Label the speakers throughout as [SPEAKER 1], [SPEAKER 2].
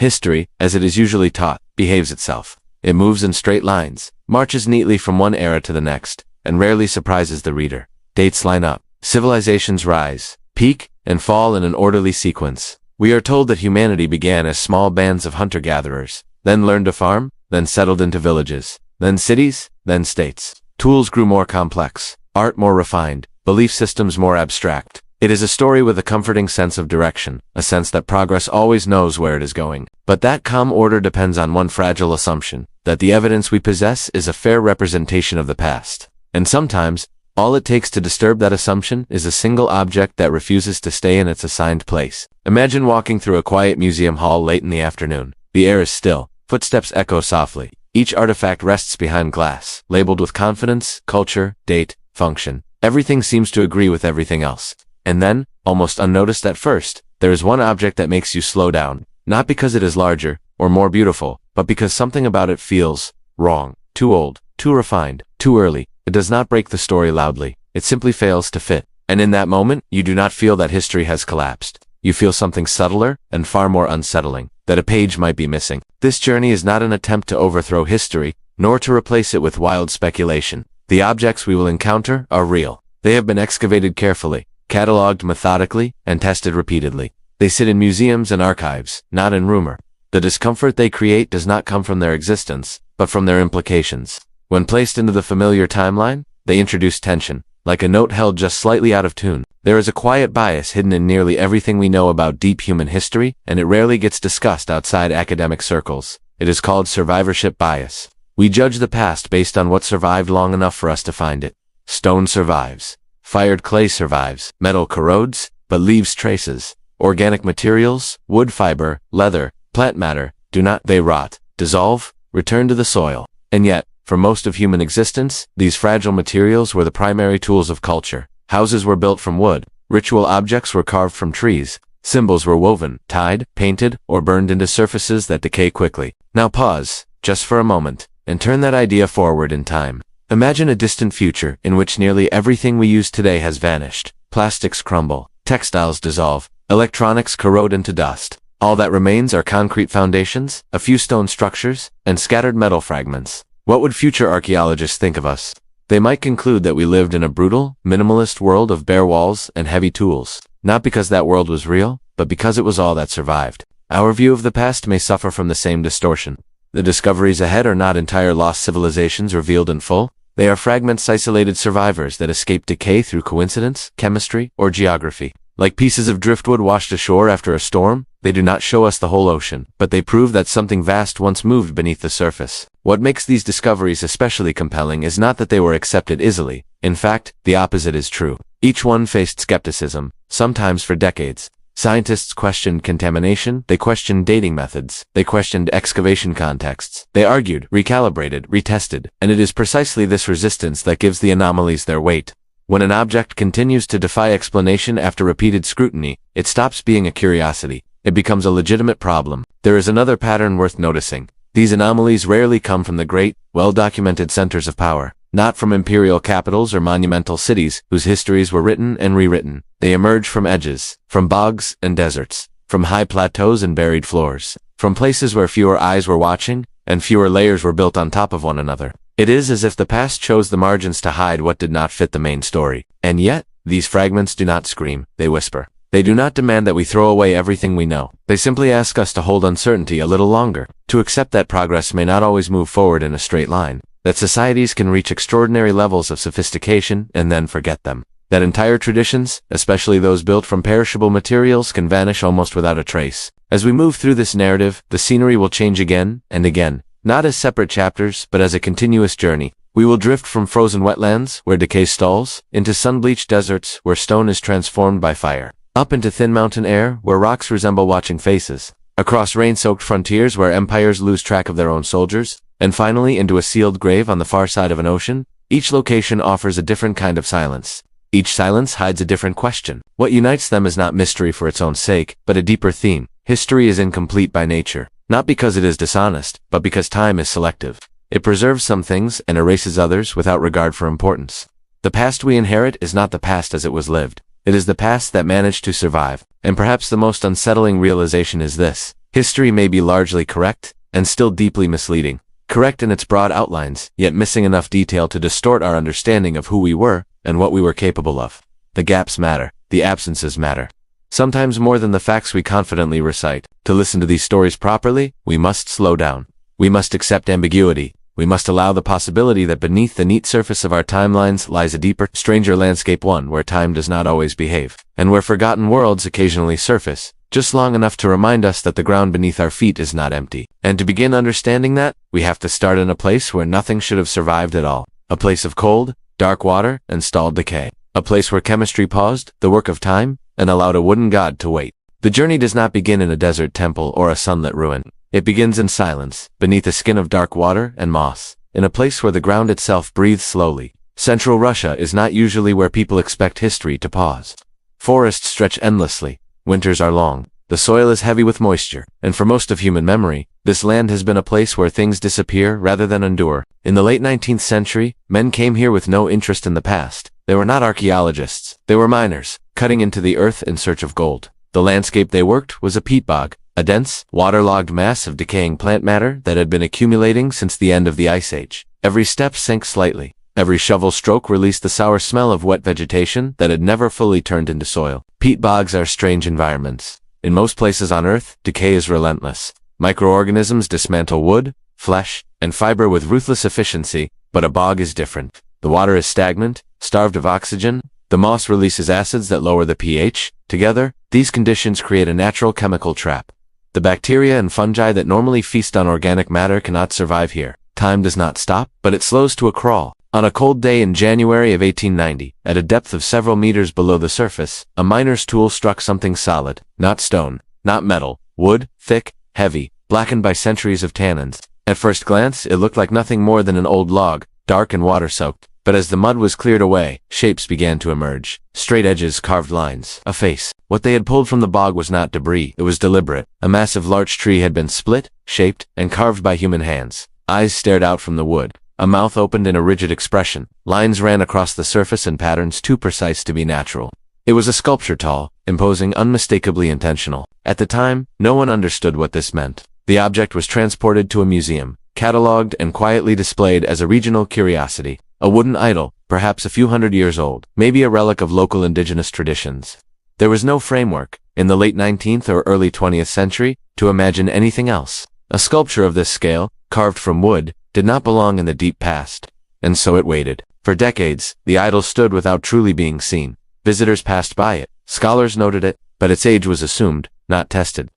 [SPEAKER 1] History, as it is usually taught, behaves itself. It moves in straight lines, marches neatly from one era to the next, and rarely surprises the reader. Dates line up. Civilizations rise, peak, and fall in an orderly sequence. We are told that humanity began as small bands of hunter-gatherers, then learned to farm, then settled into villages, then cities, then states. Tools grew more complex, art more refined, belief systems more abstract. It is a story with a comforting sense of direction, a sense that progress always knows where it is going. But that calm order depends on one fragile assumption, that the evidence we possess is a fair representation of the past. And sometimes, all it takes to disturb that assumption is a single object that refuses to stay in its assigned place. Imagine walking through a quiet museum hall late in the afternoon. The air is still, footsteps echo softly. Each artifact rests behind glass, labeled with confidence, culture, date, function. Everything seems to agree with everything else. And then, almost unnoticed at first, there is one object that makes you slow down, not because it is larger or more beautiful, but because something about it feels wrong, too old, too refined, too early. It does not break the story loudly. It simply fails to fit. And in that moment, you do not feel that history has collapsed. You feel something subtler and far more unsettling, that a page might be missing. This journey is not an attempt to overthrow history, nor to replace it with wild speculation. The objects we will encounter are real. They have been excavated carefully, catalogued methodically, and tested repeatedly. They sit in museums and archives, not in rumor. The discomfort they create does not come from their existence, but from their implications. When placed into the familiar timeline, they introduce tension, like a note held just slightly out of tune. There is a quiet bias hidden in nearly everything we know about deep human history, and it rarely gets discussed outside academic circles. It is called survivorship bias. We judge the past based on what survived long enough for us to find it. Stone survives. Fired clay survives. Metal corrodes, but leaves traces. Organic materials, wood fiber, leather, plant matter, do not. They rot, dissolve, return to the soil. And yet, for most of human existence, these fragile materials were the primary tools of culture. Houses were built from wood. Ritual objects were carved from trees. Symbols were woven, tied, painted, or burned into surfaces that decay quickly. Now pause, just for a moment, and turn that idea forward in time. Imagine a distant future in which nearly everything we use today has vanished. Plastics crumble, textiles dissolve, electronics corrode into dust. All that remains are concrete foundations, a few stone structures, and scattered metal fragments. What would future archaeologists think of us? They might conclude that we lived in a brutal, minimalist world of bare walls and heavy tools, not because that world was real, but because it was all that survived. Our view of the past may suffer from the same distortion. The discoveries ahead are not entire lost civilizations revealed in full. They are fragments, isolated survivors that escape decay through coincidence, chemistry, or geography. Like pieces of driftwood washed ashore after a storm, they do not show us the whole ocean, but they prove that something vast once moved beneath the surface. What makes these discoveries especially compelling is not that they were accepted easily. In fact, the opposite is true. Each one faced skepticism, sometimes for decades. Scientists questioned contamination, they questioned dating methods, they questioned excavation contexts, they argued, recalibrated, retested, and it is precisely this resistance that gives the anomalies their weight. When an object continues to defy explanation after repeated scrutiny, it stops being a curiosity. It becomes a legitimate problem. There is another pattern worth noticing. These anomalies rarely come from the great, well-documented centers of power, not from imperial capitals or monumental cities whose histories were written and rewritten. They emerge from edges, from bogs and deserts, from high plateaus and buried floors, from places where fewer eyes were watching and fewer layers were built on top of one another. It is as if the past chose the margins to hide what did not fit the main story. And yet, these fragments do not scream, they whisper. They do not demand that we throw away everything we know. They simply ask us to hold uncertainty a little longer, to accept that progress may not always move forward in a straight line, that societies can reach extraordinary levels of sophistication and then forget them, that entire traditions, especially those built from perishable materials, can vanish almost without a trace. As we move through this narrative, the scenery will change again and again, not as separate chapters, but as a continuous journey. We will drift from frozen wetlands, where decay stalls, into sun-bleached deserts, where stone is transformed by fire, up into thin mountain air, where rocks resemble watching faces, across rain-soaked frontiers where empires lose track of their own soldiers, and finally into a sealed grave on the far side of an ocean. Each location offers a different kind of silence. Each silence hides a different question. What unites them is not mystery for its own sake, but a deeper theme. History is incomplete by nature, not because it is dishonest, but because time is selective. It preserves some things and erases others without regard for importance. The past we inherit is not the past as it was lived. It is the past that managed to survive. And perhaps the most unsettling realization is this. History may be largely correct, and still deeply misleading. Correct in its broad outlines, yet missing enough detail to distort our understanding of who we were and what we were capable of. The gaps matter. The absences matter. Sometimes more than the facts we confidently recite. To listen to these stories properly, we must slow down. We must accept ambiguity. We must allow the possibility that beneath the neat surface of our timelines lies a deeper, stranger landscape, one where time does not always behave, and where forgotten worlds occasionally surface, just long enough to remind us that the ground beneath our feet is not empty. And to begin understanding that, we have to start in a place where nothing should have survived at all. A place of cold, dark water, and stalled decay. A place where chemistry paused, the work of time, and allowed a wooden god to wait. The journey does not begin in a desert temple or a sunlit ruin. It begins in silence, beneath a skin of dark water and moss, in a place where the ground itself breathes slowly. Central Russia is not usually where people expect history to pause. Forests stretch endlessly. Winters are long. The soil is heavy with moisture, and for most of human memory, this land has been a place where things disappear rather than endure. In the late 19th century, men came here with no interest in the past. They were not archaeologists. They were miners, cutting into the earth in search of gold. The landscape they worked was a peat bog, a dense, waterlogged mass of decaying plant matter that had been accumulating since the end of the Ice Age. Every step sank slightly. Every shovel stroke released the sour smell of wet vegetation that had never fully turned into soil. Peat bogs are strange environments. In most places on Earth, decay is relentless. Microorganisms dismantle wood, flesh, and fiber with ruthless efficiency, but a bog is different. The water is stagnant, starved of oxygen. The moss releases acids that lower the pH. Together, these conditions create a natural chemical trap. The bacteria and fungi that normally feast on organic matter cannot survive here. Time does not stop, but it slows to a crawl. On a cold day in January of 1890, at a depth of several meters below the surface, a miner's tool struck something solid. Not stone, not metal. Wood, thick, heavy, blackened by centuries of tannins. At first glance, it looked like nothing more than an old log, dark and water-soaked. But as the mud was cleared away, shapes began to emerge. Straight edges, carved lines, a face. What they had pulled from the bog was not debris, it was deliberate. A massive larch tree had been split, shaped, and carved by human hands. Eyes stared out from the wood. A mouth opened in a rigid expression. Lines ran across the surface in patterns too precise to be natural. It was a sculpture, tall, imposing, unmistakably intentional. At the time, no one understood what this meant. The object was transported to a museum, catalogued and quietly displayed as a regional curiosity. A wooden idol, perhaps a few hundred years old, maybe a relic of local indigenous traditions. There was no framework, in the late 19th or early 20th century, to imagine anything else. A sculpture of this scale, carved from wood, did not belong in the deep past. And so it waited. For decades, the idol stood without truly being seen. Visitors passed by it, scholars noted it, but its age was assumed, not tested.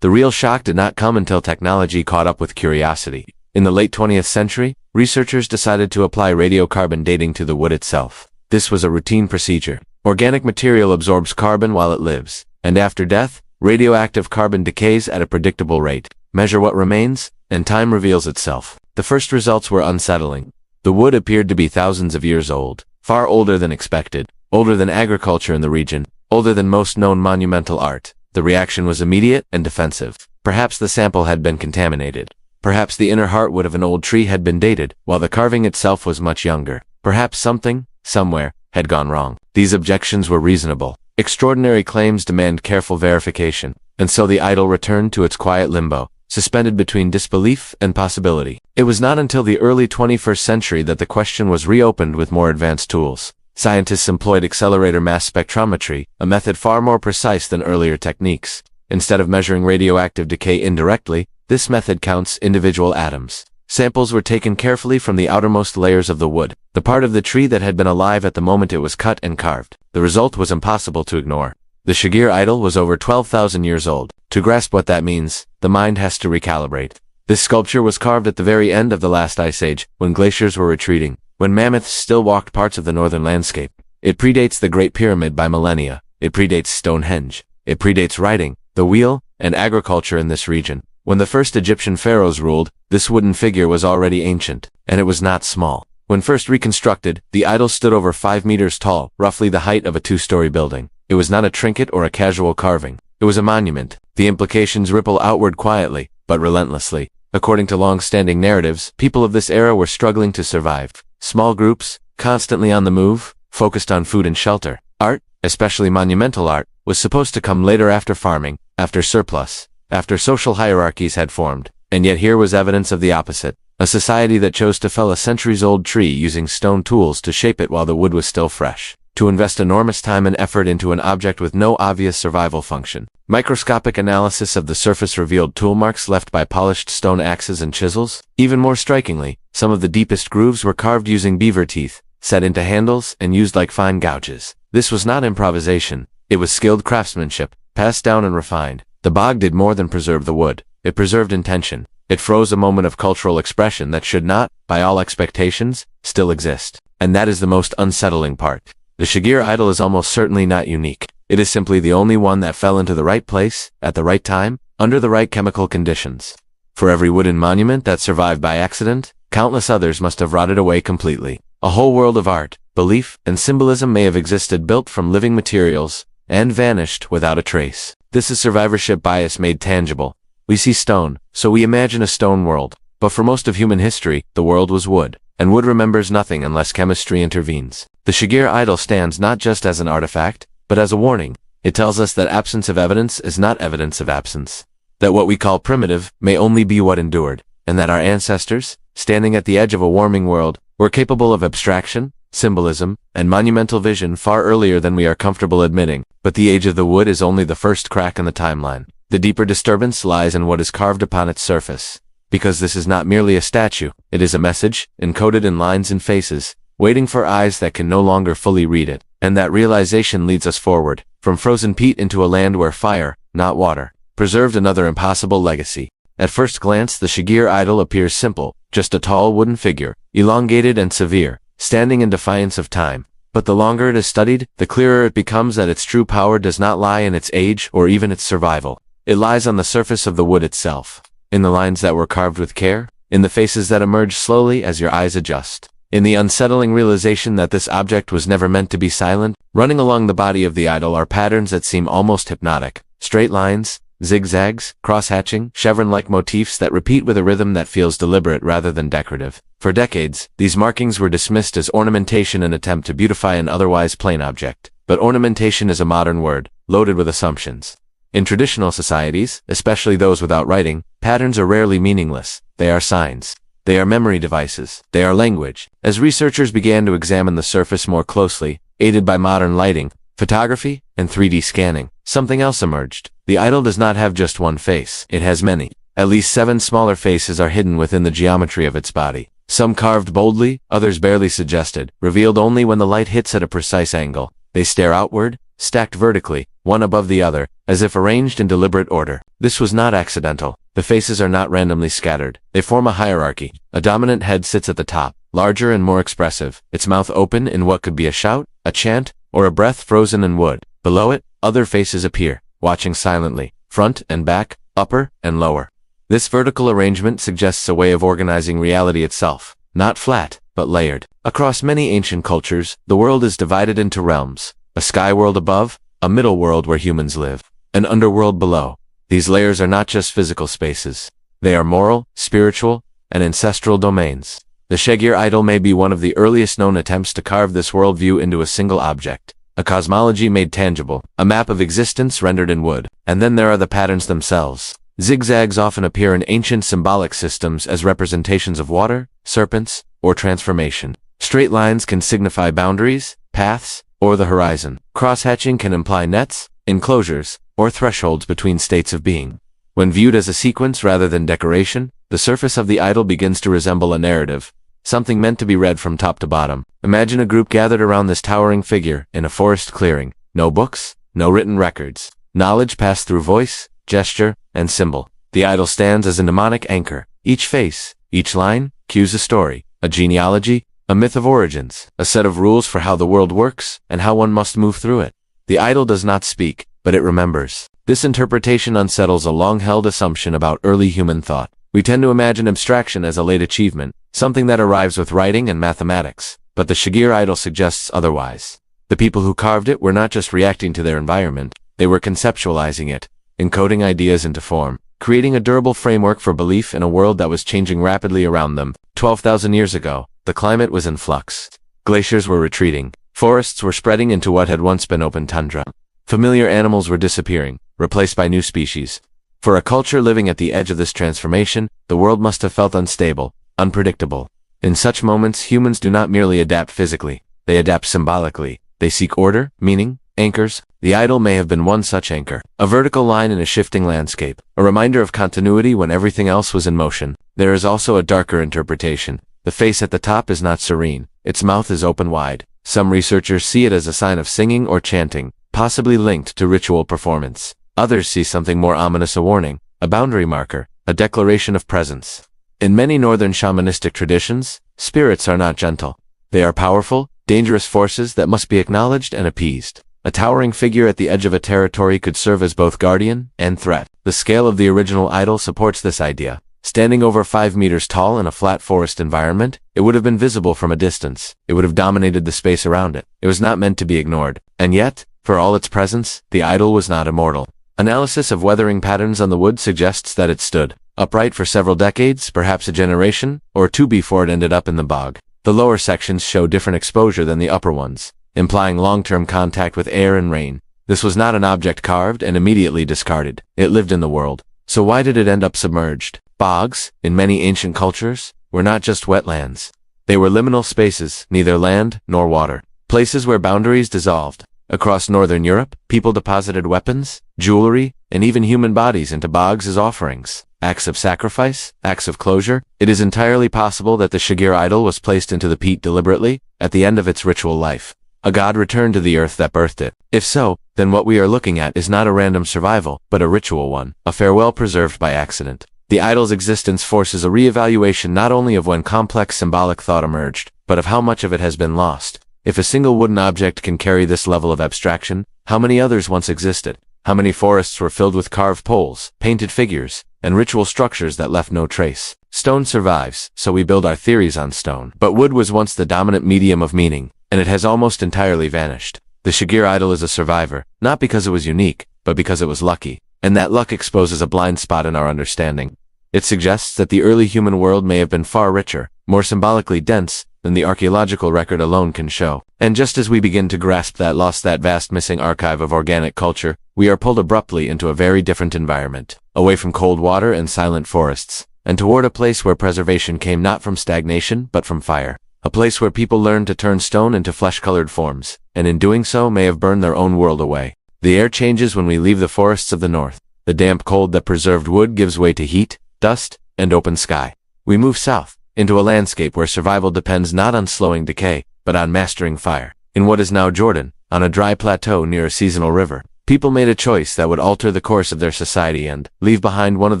[SPEAKER 1] The real shock did not come until technology caught up with curiosity. In the late 20th century, researchers decided to apply radiocarbon dating to the wood itself. This was a routine procedure. Organic material absorbs carbon while it lives, and after death, radioactive carbon decays at a predictable rate. Measure what remains, and time reveals itself. The first results were unsettling. The wood appeared to be thousands of years old, far older than expected, older than agriculture in the region, older than most known monumental art. The reaction was immediate and defensive. Perhaps the sample had been contaminated. Perhaps the inner heartwood of an old tree had been dated, while the carving itself was much younger. Perhaps something, somewhere, had gone wrong. These objections were reasonable. Extraordinary claims demand careful verification, and so the idol returned to its quiet limbo, suspended between disbelief and possibility. It was not until the early 21st century that the question was reopened with more advanced tools. Scientists employed accelerator mass spectrometry, a method far more precise than earlier techniques. Instead of measuring radioactive decay indirectly, this method counts individual atoms. Samples were taken carefully from the outermost layers of the wood, the part of the tree that had been alive at the moment it was cut and carved. The result was impossible to ignore. The Shagir idol was over 12,000 years old. To grasp what that means, the mind has to recalibrate. This sculpture was carved at the very end of the last ice age, when glaciers were retreating, when mammoths still walked parts of the northern landscape. It predates the Great Pyramid by millennia. It predates Stonehenge. It predates writing, the wheel, and agriculture in this region. When the first Egyptian pharaohs ruled, this wooden figure was already ancient, and it was not small. When first reconstructed, the idol stood over 5 meters tall, roughly the height of a 2-story building. It was not a trinket or a casual carving. It was a monument. The implications ripple outward quietly, but relentlessly. According to long-standing narratives, people of this era were struggling to survive. Small groups, constantly on the move, focused on food and shelter. Art, especially monumental art, was supposed to come later after farming, after surplus. after social hierarchies had formed. And yet here was evidence of the opposite. A society that chose to fell a centuries-old tree using stone tools to shape it while the wood was still fresh, to invest enormous time and effort into an object with no obvious survival function. Microscopic analysis of the surface revealed tool marks left by polished stone axes and chisels. Even more strikingly, some of the deepest grooves were carved using beaver teeth, set into handles and used like fine gouges. This was not improvisation. It was skilled craftsmanship, passed down and refined. The bog did more than preserve the wood. It preserved intention. It froze a moment of cultural expression that should not, by all expectations, still exist. And that is the most unsettling part. The Shagir idol is almost certainly not unique. It is simply the only one that fell into the right place, at the right time, under the right chemical conditions. For every wooden monument that survived by accident, countless others must have rotted away completely. A whole world of art, belief, and symbolism may have existed built from living materials, and vanished without a trace. This is survivorship bias made tangible. We see stone, so we imagine a stone world. But for most of human history, the world was wood. And wood remembers nothing unless chemistry intervenes. The Shagir idol stands not just as an artifact, but as a warning. It tells us that absence of evidence is not evidence of absence. That what we call primitive may only be what endured. And that our ancestors, standing at the edge of a warming world, were capable of abstraction, symbolism, and monumental vision far earlier than we are comfortable admitting. But the age of the wood is only the first crack in the timeline. The deeper disturbance lies in what is carved upon its surface. Because this is not merely a statue, it is a message, encoded in lines and faces, waiting for eyes that can no longer fully read it. And that realization leads us forward, from frozen peat into a land where fire, not water, preserved another impossible legacy. At first glance, the Shagir idol appears simple, just a tall wooden figure, elongated and severe, standing in defiance of time. But the longer it is studied, the clearer it becomes that its true power does not lie in its age or even its survival. It lies on the surface of the wood itself. In the lines that were carved with care, in the faces that emerge slowly as your eyes adjust, in the unsettling realization that this object was never meant to be silent. Running along the body of the idol are patterns that seem almost hypnotic. Straight lines, zigzags, cross-hatching, chevron-like motifs that repeat with a rhythm that feels deliberate rather than decorative. For decades, these markings were dismissed as ornamentation, an attempt to beautify an otherwise plain object. But ornamentation is a modern word, loaded with assumptions. In traditional societies, especially those without writing, patterns are rarely meaningless. They are signs. They are memory devices. They are language. As researchers began to examine the surface more closely, aided by modern lighting, photography, and 3D scanning, something else emerged. The idol does not have just one face. It has many. At least 7 smaller faces are hidden within the geometry of its body. Some carved boldly, others barely suggested, revealed only when the light hits at a precise angle. They stare outward, stacked vertically, one above the other, as if arranged in deliberate order. This was not accidental. The faces are not randomly scattered. They form a hierarchy. A dominant head sits at the top, larger and more expressive, its mouth open in what could be a shout, a chant, or a breath frozen in wood. Below it, other faces appear, watching silently, front and back, upper and lower. This vertical arrangement suggests a way of organizing reality itself, not flat, but layered. Across many ancient cultures, the world is divided into realms. A sky world above, a middle world where humans live, an underworld below. These layers are not just physical spaces. They are moral, spiritual, and ancestral domains. The Shagir idol may be one of the earliest known attempts to carve this worldview into a single object, a cosmology made tangible, a map of existence rendered in wood. And then there are the patterns themselves. Zigzags often appear in ancient symbolic systems as representations of water, serpents, or transformation. Straight lines can signify boundaries, paths, or the horizon. Cross-hatching can imply nets, enclosures, or thresholds between states of being. When viewed as a sequence rather than decoration, the surface of the idol begins to resemble a narrative, something meant to be read from top to bottom. Imagine a group gathered around this towering figure in a forest clearing. No books, no written records. Knowledge passed through voice, gesture, and symbol. The idol stands as a mnemonic anchor. Each face, each line, cues a story, a genealogy, a myth of origins, a set of rules for how the world works and how one must move through it. The idol does not speak, but it remembers. This interpretation unsettles a long-held assumption about early human thought. We tend to imagine abstraction as a late achievement, something that arrives with writing and mathematics. But the Shagir idol suggests otherwise. The people who carved it were not just reacting to their environment, they were conceptualizing it, encoding ideas into form, creating a durable framework for belief in a world that was changing rapidly around them. 12,000 years ago, the climate was in flux. Glaciers were retreating. Forests were spreading into what had once been open tundra. Familiar animals were disappearing, replaced by new species. For a culture living at the edge of this transformation, the world must have felt unstable, unpredictable. In such moments, humans do not merely adapt physically, they adapt symbolically. They seek order, meaning, anchors. The idol may have been one such anchor, a vertical line in a shifting landscape, a reminder of continuity when everything else was in motion. There is also a darker interpretation. The face at the top is not serene, its mouth is open wide. Some researchers see it as a sign of singing or chanting, possibly linked to ritual performance. Others see something more ominous, a warning, a boundary marker, a declaration of presence. In many northern shamanistic traditions, spirits are not gentle. They are powerful, dangerous forces that must be acknowledged and appeased. A towering figure at the edge of a territory could serve as both guardian and threat. The scale of the original idol supports this idea. Standing over 5 meters tall in a flat forest environment, it would have been visible from a distance. It would have dominated the space around it. It was not meant to be ignored. And yet, for all its presence, the idol was not immortal. Analysis of weathering patterns on the wood suggests that it stood upright for several decades, perhaps a generation or two before it ended up in the bog. The lower sections show different exposure than the upper ones, implying long-term contact with air and rain. This was not an object carved and immediately discarded. It lived in the world. So why did it end up submerged? Bogs, in many ancient cultures, were not just wetlands. They were liminal spaces, neither land nor water. Places where boundaries dissolved. Across northern Europe, people deposited weapons, jewelry, and even human bodies into bogs as offerings. Acts of sacrifice, acts of closure. It is entirely possible that the Shagir idol was placed into the peat deliberately, at the end of its ritual life. A god returned to the earth that birthed it. If so, then what we are looking at is not a random survival, but a ritual one, a farewell preserved by accident. The idol's existence forces a re-evaluation not only of when complex symbolic thought emerged, but of how much of it has been lost. If a single wooden object can carry this level of abstraction, how many others once existed? How many forests were filled with carved poles, painted figures, and ritual structures that left no trace? Stone survives, so we build our theories on stone. But wood was once the dominant medium of meaning, and it has almost entirely vanished. The Shagir idol is a survivor, not because it was unique, but because it was lucky. And that luck exposes a blind spot in our understanding. It suggests that the early human world may have been far richer, more symbolically dense, than the archaeological record alone can show. And just as we begin to grasp that lost, that vast missing archive of organic culture, we are pulled abruptly into a very different environment, away from cold water and silent forests, and toward a place where preservation came not from stagnation, but from fire. A place where people learned to turn stone into flesh-colored forms, and in doing so may have burned their own world away. The air changes when we leave the forests of the north. The damp cold that preserved wood gives way to heat, dust, and open sky. We move south, into a landscape where survival depends not on slowing decay, but on mastering fire. In what is now Jordan, on a dry plateau near a seasonal river, people made a choice that would alter the course of their society and leave behind one of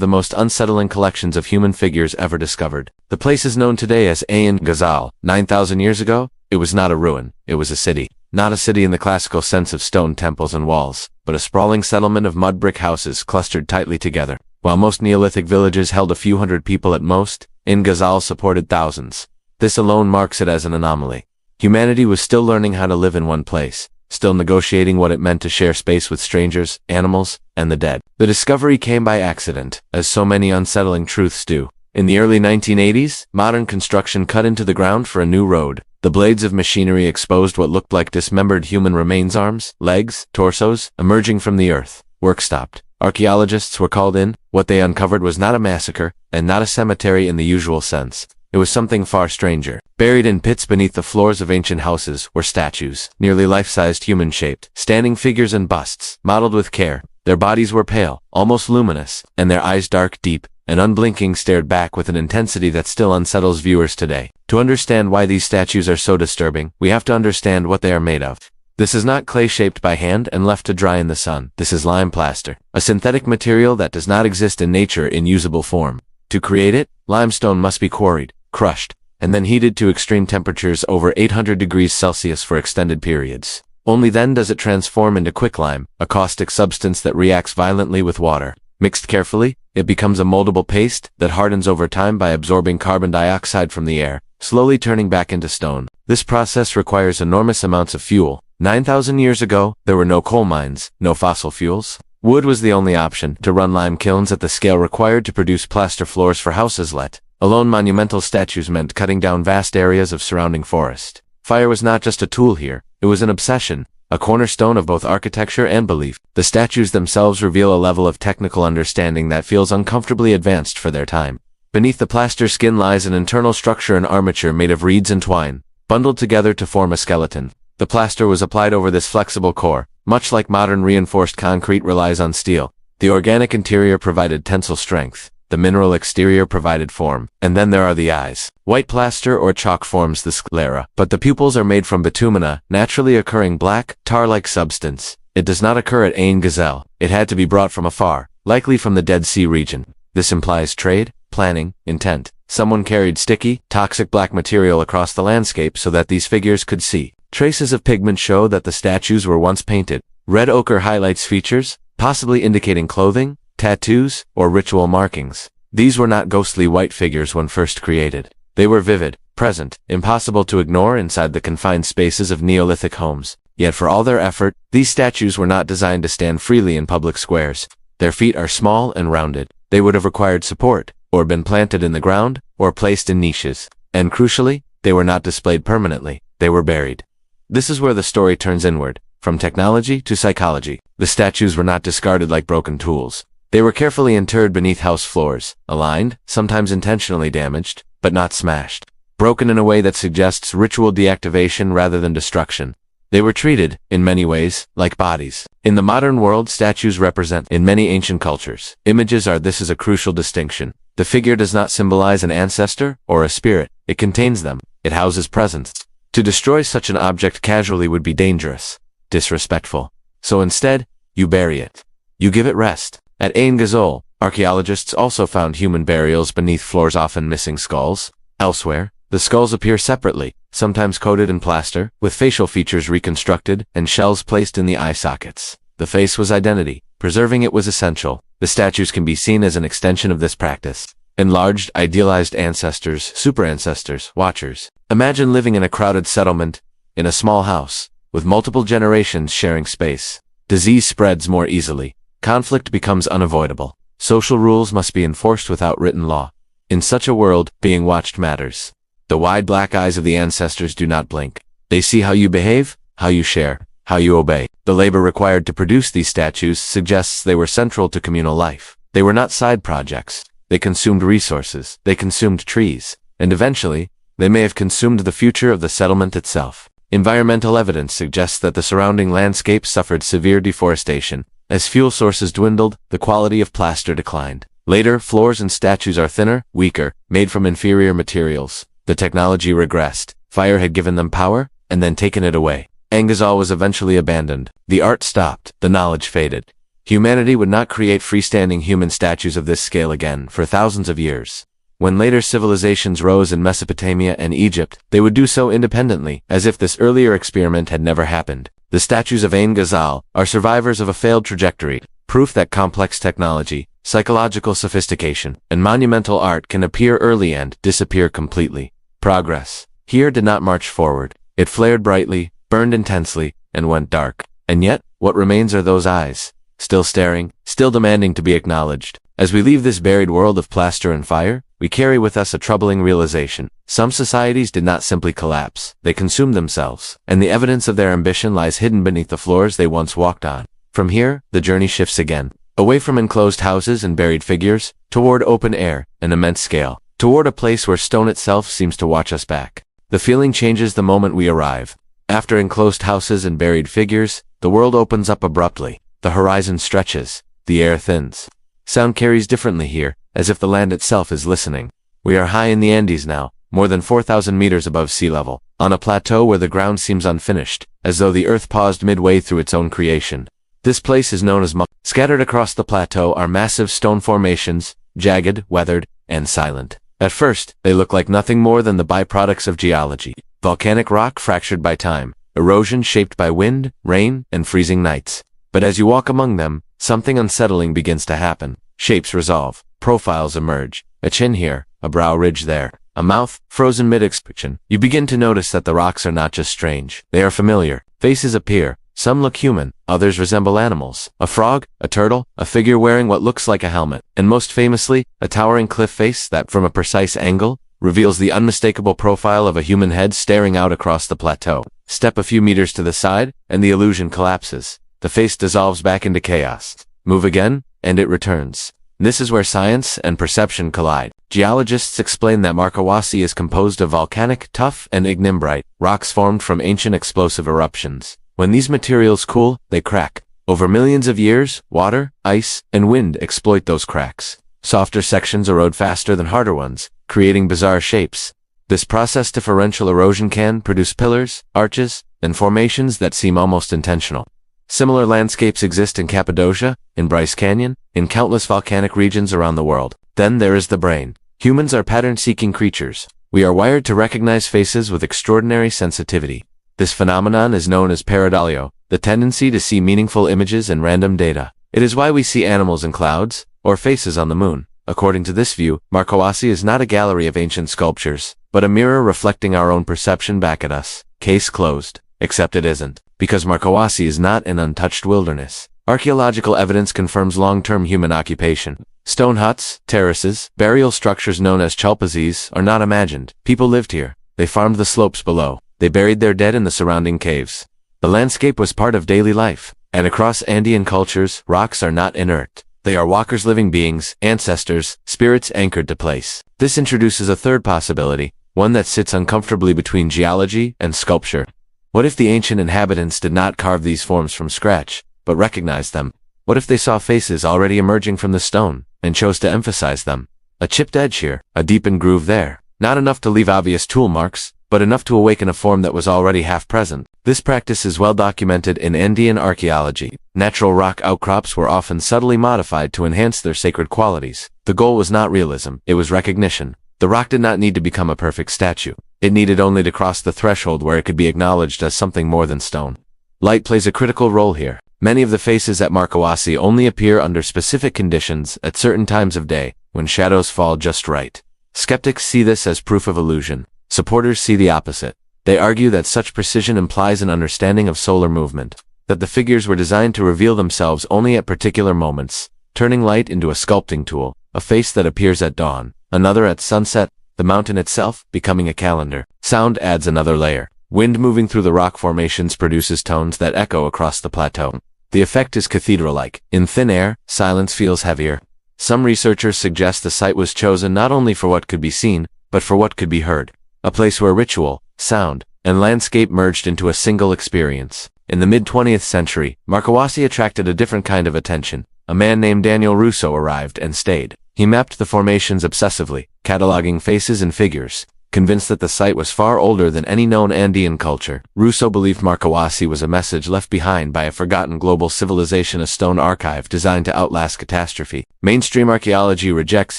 [SPEAKER 1] the most unsettling collections of human figures ever discovered. The place is known today as Ain Ghazal. 9,000 years ago, it was not a ruin, it was a city. Not a city in the classical sense of stone temples and walls, but a sprawling settlement of mud brick houses clustered tightly together. While most Neolithic villages held a few hundred people at most, Ain Ghazal supported thousands. This alone marks it as an anomaly. Humanity was still learning how to live in one place, still negotiating what it meant to share space with strangers, animals, and the dead. The discovery came by accident, as so many unsettling truths do. In the early 1980s, modern construction cut into the ground for a new road. The blades of machinery exposed what looked like dismembered human remains, arms, legs, torsos, emerging from the earth. Work stopped. Archaeologists were called in. What they uncovered was not a massacre, and not a cemetery in the usual sense. It was something far stranger. Buried in pits beneath the floors of ancient houses were statues, nearly life-sized, human-shaped, standing figures and busts, modeled with care. Their bodies were pale, almost luminous, and their eyes dark, deep, and unblinking, stared back with an intensity that still unsettles viewers today. To understand why these statues are so disturbing, we have to understand what they are made of. This is not clay shaped by hand and left to dry in the sun. This is lime plaster, a synthetic material that does not exist in nature in usable form. To create it, limestone must be quarried, crushed, and then heated to extreme temperatures over 800 degrees Celsius for extended periods. Only then does it transform into quicklime, a caustic substance that reacts violently with water. Mixed carefully, it becomes a moldable paste that hardens over time by absorbing carbon dioxide from the air, slowly turning back into stone. This process requires enormous amounts of fuel. 9,000 years ago, there were no coal mines, no fossil fuels. Wood was the only option. To run lime kilns at the scale required to produce plaster floors for houses, let alone monumental statues, meant cutting down vast areas of surrounding forest. Fire was not just a tool here, it was an obsession, a cornerstone of both architecture and belief. The statues themselves reveal a level of technical understanding that feels uncomfortably advanced for their time. Beneath the plaster skin lies an internal structure and armature made of reeds and twine, bundled together to form a skeleton. The plaster was applied over this flexible core, much like modern reinforced concrete relies on steel. The organic interior provided tensile strength, the mineral exterior provided form, and then there are the eyes. White plaster or chalk forms the sclera, but the pupils are made from bitumina, naturally occurring black, tar-like substance. It does not occur at Ain Ghazal. It had to be brought from afar, likely from the Dead Sea region. This implies trade, planning, intent. Someone carried sticky, toxic black material across the landscape so that these figures could see. Traces of pigment show that the statues were once painted. Red ochre highlights features, possibly indicating clothing, tattoos, or ritual markings. These were not ghostly white figures when first created. They were vivid, present, impossible to ignore inside the confined spaces of Neolithic homes. Yet for all their effort, these statues were not designed to stand freely in public squares. Their feet are small and rounded. They would have required support, or been planted in the ground, or placed in niches. And crucially, they were not displayed permanently. They were buried. This is where the story turns inward. From technology to psychology, the statues were not discarded like broken tools. They were carefully interred beneath house floors, aligned, sometimes intentionally damaged, but not smashed. Broken in a way that suggests ritual deactivation rather than destruction. They were treated, in many ways, like bodies. In the modern world, statues represent, in many ancient cultures, images are. This is a crucial distinction. The figure does not symbolize an ancestor or a spirit. It contains them. It houses presence. To destroy such an object casually would be dangerous, disrespectful. So instead, you bury it. You give it rest. At Ain Ghazal, archaeologists also found human burials beneath floors, often missing skulls. Elsewhere, the skulls appear separately, sometimes coated in plaster, with facial features reconstructed and shells placed in the eye sockets. The face was identity. Preserving it was essential. The statues can be seen as an extension of this practice. Enlarged, idealized ancestors, super ancestors, watchers. Imagine living in a crowded settlement, in a small house, with multiple generations sharing space. Disease spreads more easily. Conflict becomes unavoidable. Social rules must be enforced without written law. In such a world, being watched matters. The wide black eyes of the ancestors do not blink. They see how you behave, how you share, how you obey. The labor required to produce these statues suggests they were central to communal life. They were not side projects. They consumed resources. They consumed trees. And eventually, they may have consumed the future of the settlement itself. Environmental evidence suggests that the surrounding landscape suffered severe deforestation. As fuel sources dwindled, the quality of plaster declined. Later, floors and statues are thinner, weaker, made from inferior materials. The technology regressed. Fire had given them power, and then taken it away. Ain Ghazal was eventually abandoned. The art stopped. The knowledge faded. Humanity would not create freestanding human statues of this scale again for thousands of years. When later civilizations rose in Mesopotamia and Egypt, they would do so independently, as if this earlier experiment had never happened. The statues of Ain Ghazal are survivors of a failed trajectory, proof that complex technology, psychological sophistication, and monumental art can appear early and disappear completely. Progress here did not march forward. It flared brightly, burned intensely, and went dark. And yet, what remains are those eyes, still staring, still demanding to be acknowledged. As we leave this buried world of plaster and fire, we carry with us a troubling realization. Some societies did not simply collapse, they consumed themselves, and the evidence of their ambition lies hidden beneath the floors they once walked on. From here, the journey shifts again, away from enclosed houses and buried figures, toward open air, an immense scale, toward a place where stone itself seems to watch us back. The feeling changes the moment we arrive. After enclosed houses and buried figures, the world opens up abruptly. The horizon stretches, the air thins. Sound carries differently here, as if the land itself is listening. We are high in the Andes now, more than 4,000 meters above sea level, on a plateau where the ground seems unfinished, as though the earth paused midway through its own creation. This place is known as Scattered across the plateau are massive stone formations, jagged, weathered, and silent. At first, they look like nothing more than the byproducts of geology. Volcanic rock fractured by time, erosion shaped by wind, rain, and freezing nights. But as you walk among them, something unsettling begins to happen. Shapes resolve, profiles emerge, a chin here, a brow ridge there, a mouth frozen mid-expression. You begin to notice that the rocks are not just strange, they are familiar. Faces appear, some look human, others resemble animals. A frog, a turtle, a figure wearing what looks like a helmet, and most famously, a towering cliff face that, from a precise angle, reveals the unmistakable profile of a human head staring out across the plateau. Step a few meters to the side, and the illusion collapses. The face dissolves back into chaos. Move again, and it returns. This is where science and perception collide. Geologists explain that Marcahuasi is composed of volcanic, tuff, and ignimbrite, rocks formed from ancient explosive eruptions. When these materials cool, they crack. Over millions of years, water, ice, and wind exploit those cracks. Softer sections erode faster than harder ones, creating bizarre shapes. This process differential erosion can produce pillars, arches, and formations that seem almost intentional. Similar landscapes exist in Cappadocia, in Bryce Canyon, in countless volcanic regions around the world. Then there is the brain. Humans are pattern-seeking creatures. We are wired to recognize faces with extraordinary sensitivity. This phenomenon is known as pareidolia, the tendency to see meaningful images and random data. It is why we see animals in clouds, or faces on the moon. According to this view, Marcahuasi is not a gallery of ancient sculptures, but a mirror reflecting our own perception back at us. Case closed. Except it isn't, because Marcahuasi is not an untouched wilderness. Archaeological evidence confirms long-term human occupation. Stone huts, terraces, burial structures known as chalpazes are not imagined. People lived here. They farmed the slopes below. They buried their dead in the surrounding caves. The landscape was part of daily life. And across Andean cultures, rocks are not inert. They are walkers, living beings, ancestors, spirits anchored to place. This introduces a third possibility, one that sits uncomfortably between geology and sculpture. What if the ancient inhabitants did not carve these forms from scratch, but recognized them? What if they saw faces already emerging from the stone, and chose to emphasize them? A chipped edge here, a deepened groove there. Not enough to leave obvious tool marks, but enough to awaken a form that was already half present. This practice is well documented in Andean archaeology. Natural rock outcrops were often subtly modified to enhance their sacred qualities. The goal was not realism, it was recognition. The rock did not need to become a perfect statue. It needed only to cross the threshold where it could be acknowledged as something more than stone. Light plays a critical role here. Many of the faces at Marcahuasi only appear under specific conditions at certain times of day, when shadows fall just right. Skeptics see this as proof of illusion. Supporters see the opposite. They argue that such precision implies an understanding of solar movement, that the figures were designed to reveal themselves only at particular moments, turning light into a sculpting tool, a face that appears at dawn, another at sunset, the mountain itself becoming a calendar. Sound adds another layer. Wind moving through the rock formations produces tones that echo across the plateau. The effect is cathedral-like. In thin air, silence feels heavier. Some researchers suggest the site was chosen not only for what could be seen, but for what could be heard. A place where ritual, sound, and landscape merged into a single experience. In the mid-20th century, Marcahuasi attracted a different kind of attention. A man named Daniel Russo arrived and stayed. He mapped the formations obsessively, cataloging faces and figures. Convinced that the site was far older than any known Andean culture, Russo believed Marcahuasi was a message left behind by a forgotten global civilization, a stone archive designed to outlast catastrophe. Mainstream archaeology rejects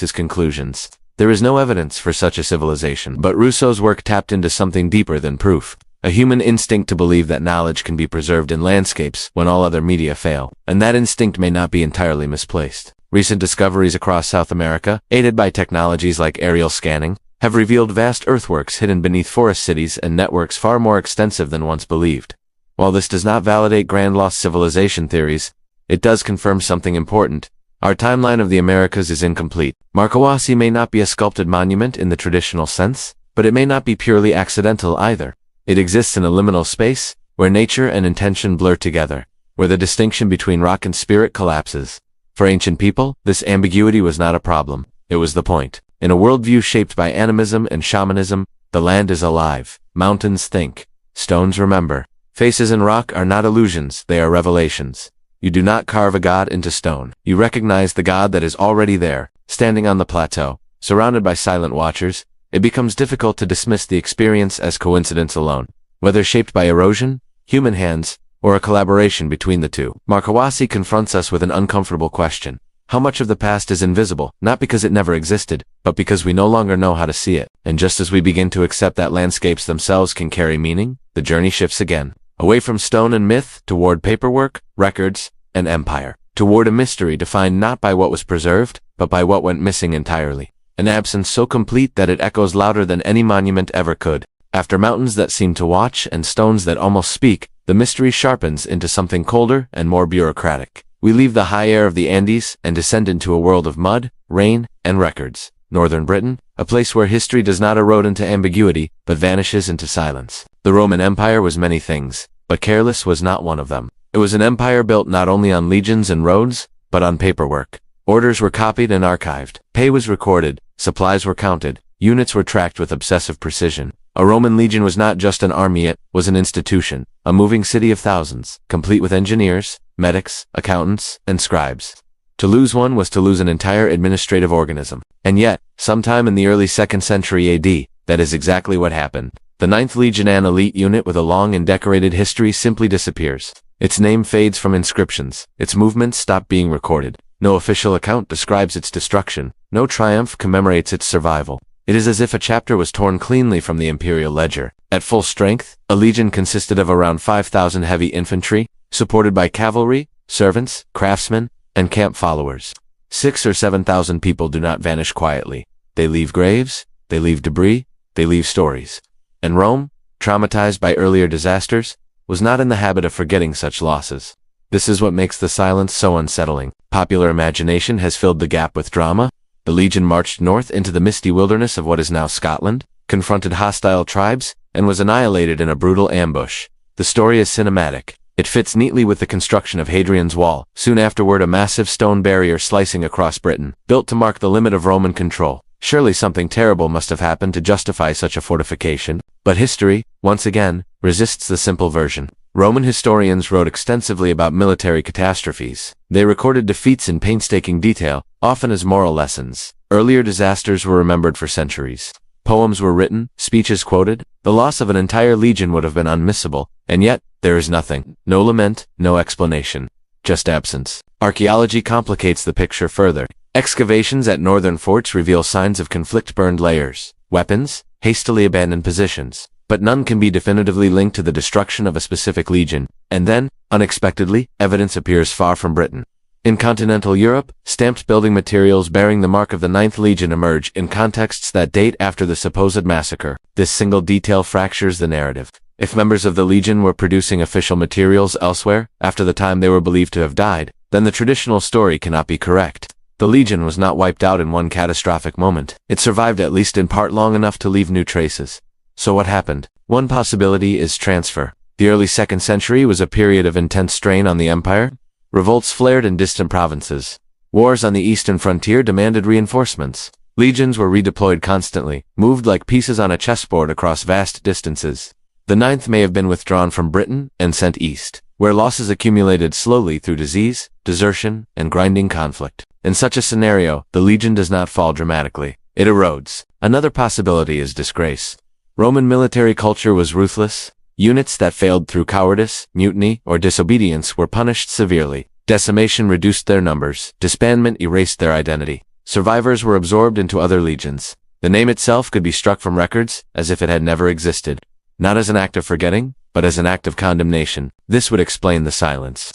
[SPEAKER 1] his conclusions. There is no evidence for such a civilization, but Russo's work tapped into something deeper than proof. A human instinct to believe that knowledge can be preserved in landscapes when all other media fail. And that instinct may not be entirely misplaced. Recent discoveries across South America, aided by technologies like aerial scanning, have revealed vast earthworks hidden beneath forest cities and networks far more extensive than once believed. While this does not validate grand lost civilization theories, it does confirm something important. Our timeline of the Americas is incomplete. Marcahuasi may not be a sculpted monument in the traditional sense, but it may not be purely accidental either. It exists in a liminal space, where nature and intention blur together, where the distinction between rock and spirit collapses. For ancient people, this ambiguity was not a problem. It was the point. In a worldview shaped by animism and shamanism, the land is alive. Mountains think. Stones remember. Faces in rock are not illusions, they are revelations. You do not carve a god into stone. You recognize the god that is already there, standing on the plateau, surrounded by silent watchers. It becomes difficult to dismiss the experience as coincidence alone, whether shaped by erosion, human hands, or a collaboration between the two. Marcahuasi confronts us with an uncomfortable question. How much of the past is invisible, not because it never existed, but because we no longer know how to see it? And just as we begin to accept that landscapes themselves can carry meaning, the journey shifts again. Away from stone and myth, toward paperwork, records, and empire. Toward a mystery defined not by what was preserved, but by what went missing entirely. An absence so complete that it echoes louder than any monument ever could. After mountains that seem to watch and stones that almost speak, the mystery sharpens into something colder and more bureaucratic. We leave the high air of the Andes and descend into a world of mud, rain, and records. northern Britain, a place where history does not erode into ambiguity, but vanishes into silence. The Roman Empire was many things, but careless was not one of them. It was an empire built not only on legions and roads, but on paperwork. Orders were copied and archived. Pay was recorded, supplies were counted, units were tracked with obsessive precision. A Roman legion was not just an army, it was an institution, a moving city of thousands, complete with engineers, medics, accountants, and scribes. To lose one was to lose an entire administrative organism. And yet, sometime in the early 2nd century AD, that is exactly what happened. The 9th Legion, an elite unit with a long and decorated history, simply disappears. Its name fades from inscriptions. Its movements stop being recorded. No official account describes its destruction. No triumph commemorates its survival. It is as if a chapter was torn cleanly from the imperial ledger. At full strength, a legion consisted of around 5,000 heavy infantry, supported by cavalry, servants, craftsmen, and camp followers. 6,000 or 7,000 people do not vanish quietly. They leave graves, they leave debris, they leave stories. And Rome, traumatized by earlier disasters, was not in the habit of forgetting such losses. This is what makes the silence so unsettling. Popular imagination has filled the gap with drama. The legion marched north into the misty wilderness of what is now Scotland, confronted hostile tribes, and was annihilated in a brutal ambush. The story is cinematic. It fits neatly with the construction of Hadrian's Wall, soon afterward a massive stone barrier slicing across Britain, built to mark the limit of Roman control. Surely something terrible must have happened to justify such a fortification. But history, once again, resists the simple version. Roman historians wrote extensively about military catastrophes. They recorded defeats in painstaking detail, often as moral lessons. Earlier disasters were remembered for centuries. Poems were written, speeches quoted. The loss of an entire legion would have been unmissable, and yet, there is nothing. No lament, no explanation. Just absence. Archaeology complicates the picture further. Excavations at northern forts reveal signs of conflict-burned layers, weapons, hastily abandoned positions, but none can be definitively linked to the destruction of a specific legion. And then, unexpectedly, evidence appears far from Britain. In continental Europe, stamped building materials bearing the mark of the 9th Legion emerge in contexts that date after the supposed massacre. This single detail fractures the narrative. If members of the Legion were producing official materials elsewhere, after the time they were believed to have died, then the traditional story cannot be correct. The Legion was not wiped out in one catastrophic moment. It survived at least in part long enough to leave new traces. So what happened? One possibility is transfer. The early 2nd century was a period of intense strain on the empire. Revolts flared in distant provinces. Wars on the eastern frontier demanded reinforcements. Legions were redeployed constantly, moved like pieces on a chessboard across vast distances. The 9th may have been withdrawn from Britain and sent east, where losses accumulated slowly through disease, desertion, and grinding conflict. In such a scenario, the legion does not fall dramatically. It erodes. Another possibility is disgrace. Roman military culture was ruthless. Units that failed through cowardice, mutiny, or disobedience were punished severely. Decimation reduced their numbers. Disbandment erased their identity. Survivors were absorbed into other legions. The name itself could be struck from records as if it had never existed. Not as an act of forgetting, but as an act of condemnation. This would explain the silence.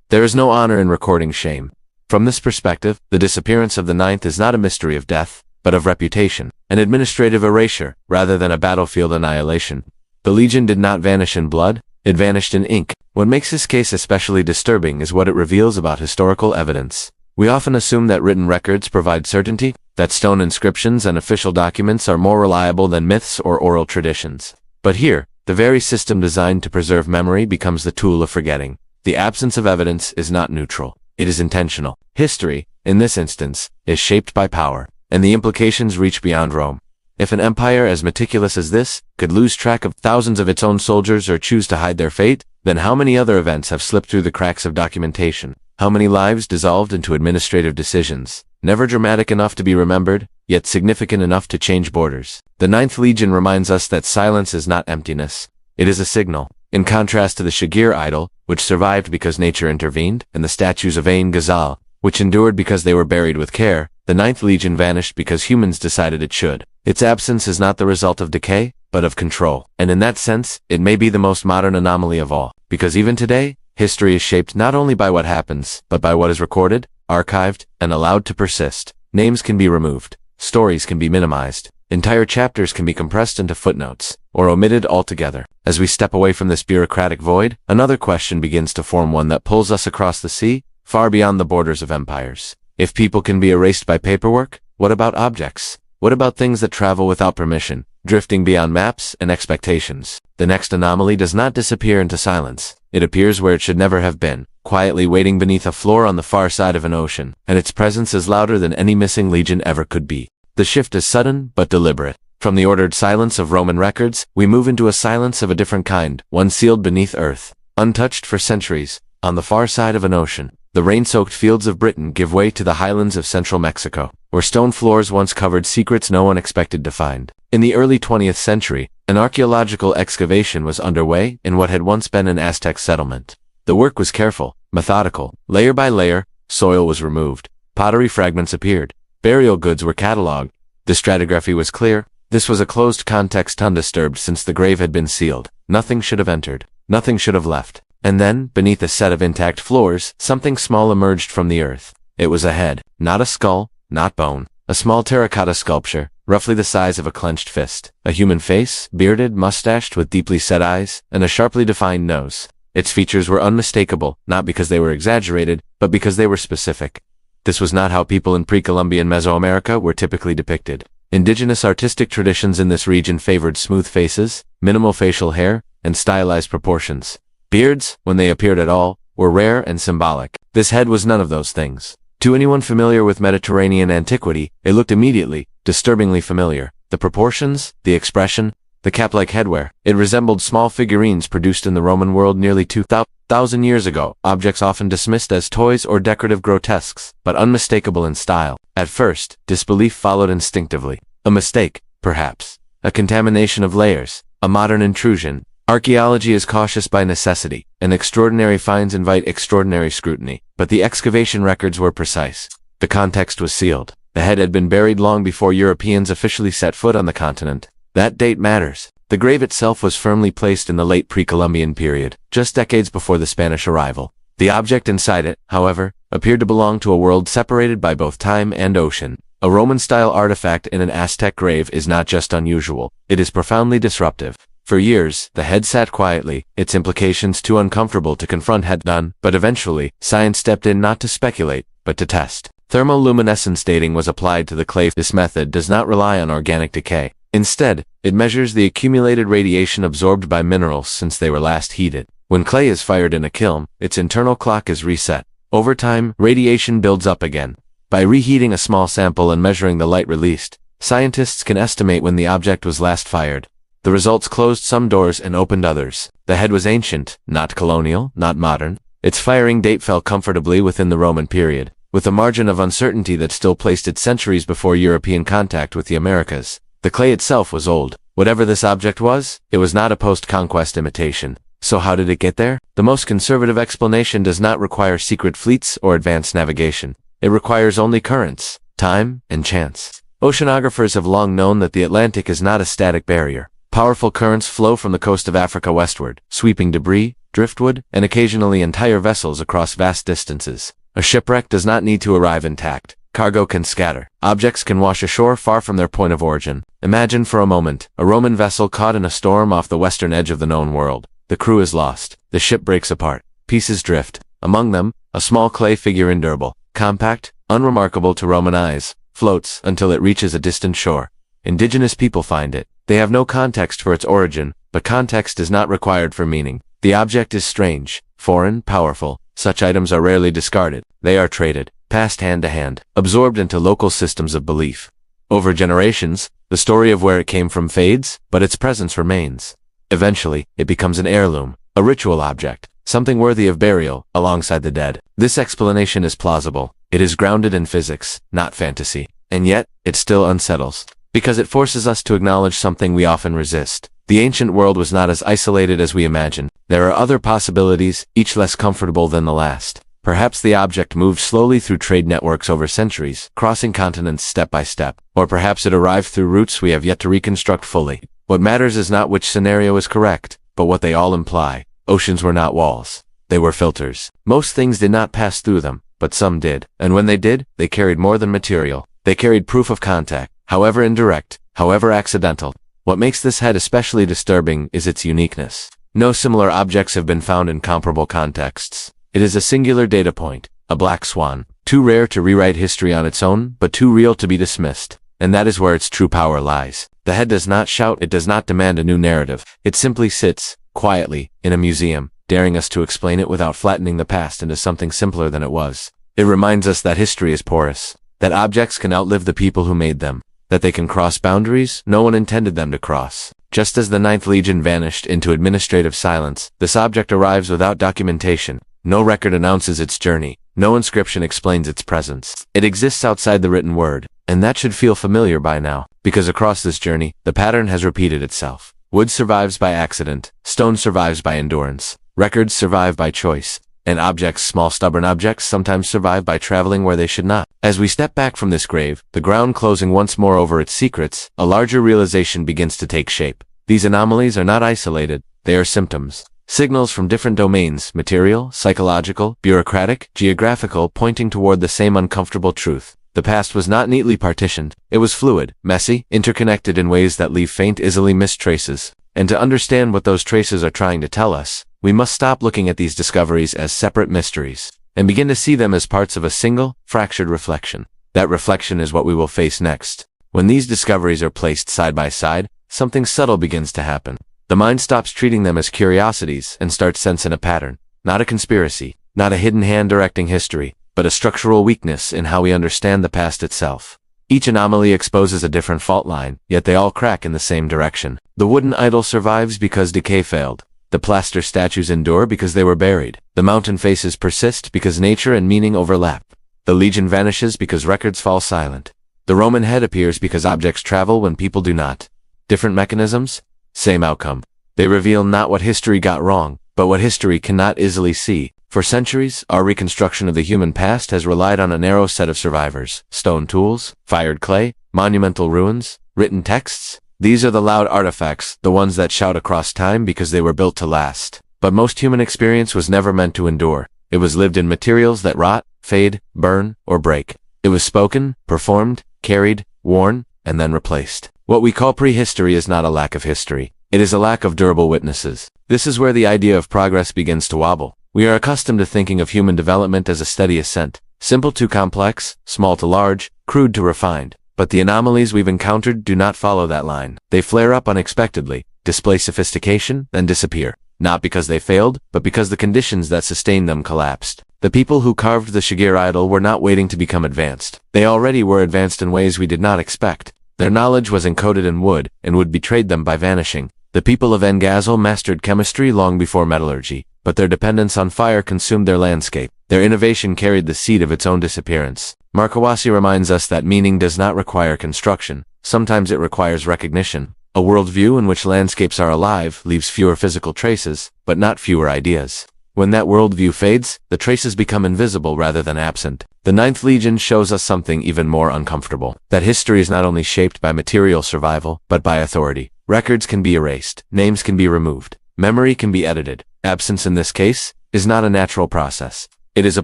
[SPEAKER 1] There is no honor in recording shame. From this perspective, the disappearance of the 9th is not a mystery of death, but of reputation, an administrative erasure, rather than a battlefield annihilation. The legion did not vanish in blood, it vanished in ink. What makes this case especially disturbing is what it reveals about historical evidence. We often assume that written records provide certainty, that stone inscriptions and official documents are more reliable than myths or oral traditions. But here, the very system designed to preserve memory becomes the tool of forgetting. The absence of evidence is not neutral. It is intentional. History, in this instance, is shaped by power, and the implications reach beyond Rome. If an empire as meticulous as this could lose track of thousands of its own soldiers or choose to hide their fate, then how many other events have slipped through the cracks of documentation? How many lives dissolved into administrative decisions, never dramatic enough to be remembered, yet significant enough to change borders? The 9th Legion reminds us that silence is not emptiness. It is a signal. In contrast to the Shagir idol, which survived because nature intervened, and the statues of Ain Ghazal, which endured because they were buried with care, the 9th Legion vanished because humans decided it should. Its absence is not the result of decay, but of control. And in that sense, it may be the most modern anomaly of all. Because even today, history is shaped not only by what happens, but by what is recorded, archived, and allowed to persist. Names can be removed. Stories can be minimized. Entire chapters can be compressed into footnotes, or omitted altogether. As we step away from this bureaucratic void, another question begins to form, one that pulls us across the sea, far beyond the borders of empires. If people can be erased by paperwork, what about objects? What about things that travel without permission, drifting beyond maps and expectations? The next anomaly does not disappear into silence. It appears where it should never have been, quietly waiting beneath a floor on the far side of an ocean, and its presence is louder than any missing legion ever could be. The shift is sudden but deliberate. From the ordered silence of Roman records, we move into a silence of a different kind, one sealed beneath earth, untouched for centuries. On the far side of an ocean, the rain-soaked fields of Britain give way to the highlands of central Mexico, where stone floors once covered secrets no one expected to find. In the early 20th century, an archaeological excavation was underway in what had once been an Aztec settlement. The work was careful, methodical. Layer by layer, soil was removed. Pottery fragments appeared. Burial goods were catalogued. The stratigraphy was clear. This was a closed context undisturbed since the grave had been sealed. Nothing should have entered. Nothing should have left. And then, beneath a set of intact floors, something small emerged from the earth. It was a head, not a skull, not bone. A small terracotta sculpture, roughly the size of a clenched fist. A human face, bearded, mustached, with deeply set eyes, and a sharply defined nose. Its features were unmistakable, not because they were exaggerated, but because they were specific. This was not how people in pre-Columbian Mesoamerica were typically depicted. Indigenous artistic traditions in this region favored smooth faces, minimal facial hair, and stylized proportions. Beards, when they appeared at all, were rare and symbolic. This head was none of those things. To anyone familiar with Mediterranean antiquity, it looked immediately, disturbingly familiar. The proportions, the expression, the cap-like headwear. It resembled small figurines produced in the Roman world nearly 2,000 years ago, objects often dismissed as toys or decorative grotesques, but unmistakable in style. At first, disbelief followed instinctively. A mistake, perhaps. A contamination of layers. A modern intrusion. Archaeology is cautious by necessity, and extraordinary finds invite extraordinary scrutiny. But the excavation records were precise. The context was sealed. The head had been buried long before Europeans officially set foot on the continent. That date matters. The grave itself was firmly placed in the late pre-Columbian period, just decades before the Spanish arrival. The object inside it, however, appeared to belong to a world separated by both time and ocean. A Roman-style artifact in an Aztec grave is not just unusual, it is profoundly disruptive. For years, the head sat quietly, its implications too uncomfortable to confront head-on, but eventually, science stepped in not to speculate, but to test. Thermoluminescence dating was applied to the clay. This method does not rely on organic decay. Instead, it measures the accumulated radiation absorbed by minerals since they were last heated. When clay is fired in a kiln, its internal clock is reset. Over time, radiation builds up again. By reheating a small sample and measuring the light released, scientists can estimate when the object was last fired. The results closed some doors and opened others. The head was ancient, not colonial, not modern. Its firing date fell comfortably within the Roman period, with a margin of uncertainty that still placed it centuries before European contact with the Americas. The clay itself was old. Whatever this object was, it was not a post-conquest imitation. So how did it get there? The most conservative explanation does not require secret fleets or advanced navigation. It requires only currents, time, and chance. Oceanographers have long known that the Atlantic is not a static barrier. Powerful currents flow from the coast of Africa westward, sweeping debris, driftwood, and occasionally entire vessels across vast distances. A shipwreck does not need to arrive intact. Cargo can scatter. Objects can wash ashore far from their point of origin. Imagine for a moment, a Roman vessel caught in a storm off the western edge of the known world. The crew is lost. The ship breaks apart. Pieces drift. Among them, a small clay figure indurable, compact, unremarkable to Roman eyes, floats until it reaches a distant shore. Indigenous people find it. They have no context for its origin, but context is not required for meaning. The object is strange, foreign, powerful. Such items are rarely discarded. They are traded, passed hand to hand, absorbed into local systems of belief. Over generations, the story of where it came from fades, but its presence remains. Eventually, it becomes an heirloom, a ritual object, something worthy of burial, alongside the dead. This explanation is plausible. It is grounded in physics, not fantasy. And yet, it still unsettles. Because it forces us to acknowledge something we often resist. The ancient world was not as isolated as we imagine. There are other possibilities, each less comfortable than the last. Perhaps the object moved slowly through trade networks over centuries, crossing continents step by step. Or perhaps it arrived through routes we have yet to reconstruct fully. What matters is not which scenario is correct, but what they all imply. Oceans were not walls. They were filters. Most things did not pass through them, but some did. And when they did, they carried more than material. They carried proof of contact, however indirect, however accidental. What makes this head especially disturbing is its uniqueness. No similar objects have been found in comparable contexts. It is a singular data point, a black swan, too rare to rewrite history on its own, but too real to be dismissed. And that is where its true power lies. The head does not shout, it does not demand a new narrative. It simply sits, quietly, in a museum, daring us to explain it without flattening the past into something simpler than it was. It reminds us that history is porous, that objects can outlive the people who made them, that they can cross boundaries no one intended them to cross. Just as the Ninth Legion vanished into administrative silence, this object arrives without documentation. No record announces its journey. No inscription explains its presence. It exists outside the written word, and that should feel familiar by now, because across this journey, the pattern has repeated itself. Wood survives by accident, stone survives by endurance, records survive by choice, and objects, small stubborn objects, sometimes survive by traveling where they should not. As we step back from this grave, the ground closing once more over its secrets, a larger realization begins to take shape. These anomalies are not isolated, they are symptoms. Signals from different domains, material, psychological, bureaucratic, geographical, pointing toward the same uncomfortable truth. The past was not neatly partitioned. It was fluid, messy, interconnected in ways that leave faint, easily missed traces. And to understand what those traces are trying to tell us, we must stop looking at these discoveries as separate mysteries, and begin to see them as parts of a single, fractured reflection. That reflection is what we will face next. When these discoveries are placed side by side, something subtle begins to happen. The mind stops treating them as curiosities and starts sensing a pattern. Not a conspiracy, not a hidden hand directing history, but a structural weakness in how we understand the past itself. Each anomaly exposes a different fault line, yet they all crack in the same direction. The wooden idol survives because decay failed. The plaster statues endure because they were buried. The mountain faces persist because nature and meaning overlap. The legion vanishes because records fall silent. The Roman head appears because objects travel when people do not. Different mechanisms? Same outcome. They reveal not what history got wrong, but what history cannot easily see. For centuries, our reconstruction of the human past has relied on a narrow set of survivors. Stone tools, fired clay, monumental ruins, written texts. These are the loud artifacts, the ones that shout across time because they were built to last. But most human experience was never meant to endure. It was lived in materials that rot, fade, burn, or break. It was spoken, performed, carried, worn, and then replaced. What we call prehistory is not a lack of history. It is a lack of durable witnesses. This is where the idea of progress begins to wobble. We are accustomed to thinking of human development as a steady ascent, simple to complex, small to large, crude to refined. But the anomalies we've encountered do not follow that line. They flare up unexpectedly, display sophistication, then disappear. Not because they failed, but because the conditions that sustained them collapsed. The people who carved the Shagir idol were not waiting to become advanced. They already were advanced in ways we did not expect. Their knowledge was encoded in wood, and wood betrayed them by vanishing. The people of Ain Ghazal mastered chemistry long before metallurgy, but their dependence on fire consumed their landscape. Their innovation carried the seed of its own disappearance. Marcahuasi reminds us that meaning does not require construction. Sometimes it requires recognition. A worldview in which landscapes are alive leaves fewer physical traces, but not fewer ideas. When that worldview fades, the traces become invisible rather than absent. The Ninth Legion shows us something even more uncomfortable. That history is not only shaped by material survival, but by authority. Records can be erased. Names can be removed. Memory can be edited. Absence in this case is not a natural process. It is a